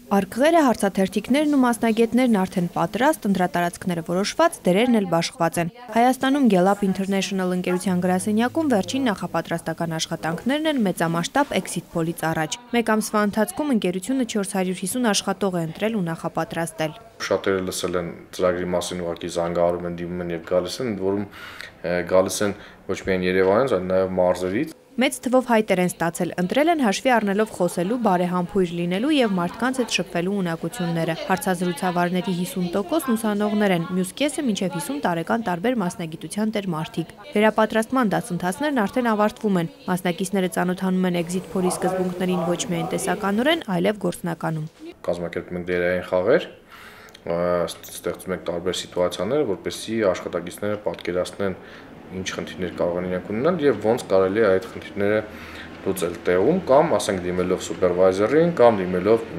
Արկղերը, հարցաթերթիկներն ու մասնագետներն արդեն պատրաստ, ընտրատարածքները որոշված, դերերն էլ բաշխված են։ Հայաստանում Gallup International ընկերության գրասենյակում վերջին նախապատրաստական աշխատանքներն են մեծամասշտաբ exit poll-ից առաջ։ Մեկ ամսվա ընթացքում ընկերությունը 450 աշխատող է ընտրել ու նախապատրաստել։ Շատերը լսել են ծրագրի մասին, ուղղակի զանգահարում են, դիմում են եւ գալիս են, որում գալիս են ոչ միայն Երևանից, այլ նաեւ մարզերից։ Մեծ թվով հայտեր են ստացել, ընտրել են հաշվի առնելով խոսելու, բարեհամբույր լինելու եւ մարդկանց հետ շփվելու ունակությունները։ Հարցազրույցավարների 50%-ն ուսանողներ են, մյուս կեսը մինչեւ 50 տարեկան տարբեր մասնագիտության տեր մարդիկ։ Վերապատրաստման դասընթացներն արդեն ավարտվում են։ Մասնակիցները ծանոթանում են exit poll-ի սկզբունքներին ոչ միայն տեսականորեն, այլև գործնականում։ Կազմակերպում ենք դերային խաղեր, ստեղծում ենք տարբեր սիտուացիաներ, որպեսզի աշխատակիցները պատկերացնեն ինչ խնդիրներ կարող են իրենք ունենալ եւ ոնց կարելի է այդ խնդիրները լուծել տեղում կամ ասենք դիմելով սուպերվայզերին կամ դիմելով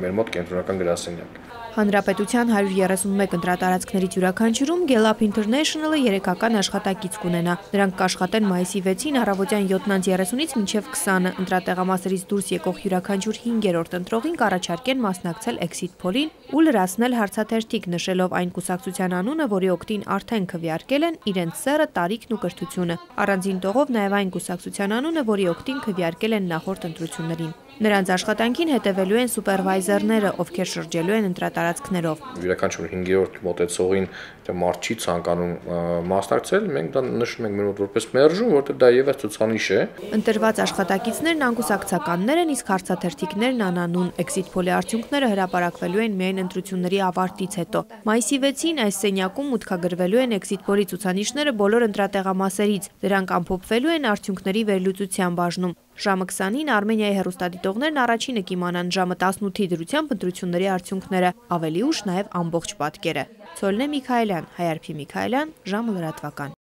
մեր մոտ կենտրոնական գրասենյակ։ Հանրապետության 131 ընտրատարածքներից յուրաքանչյուրում Gallup International-ը 3-ական աշխատակից կունենա։ Նրանք կաշխատեն մայիսի 6-ին առավոտյան 7:30-ից մինչև 20-ը։ Ընտրատեղամասերից դուրս եկող յուրաքանչյուր 5-րդ ընտրողին կառաջարկեն մասնակցել exit poll-ին ու լրացնել հարցաթերթիկ, նշելով այն կուսակցության անունը, որի օգտին արդեն քվեարկել են իրենց սեռը, տարիքն ու կրթությունը։ Առանձին տողով նաև այն կուսակցության անունը, որի օգտին քվեարկել են նախորդ ընտրություններին։ Նրանց աշխատանքին հետևելու են սուպերվայզերները, ովքեր շրջելու են ընտրատարածքներով։ Յուրաքանչյուր 5-րդ մոտեցողին մարդ չի ցանկանում մասնակցել, մենք դա նշում ենք մեր մոտ որպես մերժում, որտեղ դա եւս ցուցանիշ է։ Ընտրված աշխատակիցներն անկուսակցականներ են, իսկ հարցաթերթիկներն անանուն։ Exit poll-ի արդյունքները հրապարակվելու են միայն ընտրությունների ավարտից հետո։ Մայիսի 6-ին այս սենյակում մուտքագրվելու են exit poll-ի ցուցանիշները բոլոր ընտրատեղամասերից։ Դրանք ամփոփվելու են արդյունքների վերլուծության բաժնում։ Ժամը 20-ին Արմենիայի հեռուստադիտողներն առաջինը կիմանան, ժամը 18-ի դրությամբ ընտրությունների արդյունքները, ավելի ուշ նաև ամբողջ պատկերը։ Ցոլնե Միքայելյան, Հայարփի Միքայելյան, ժամը լրատվական։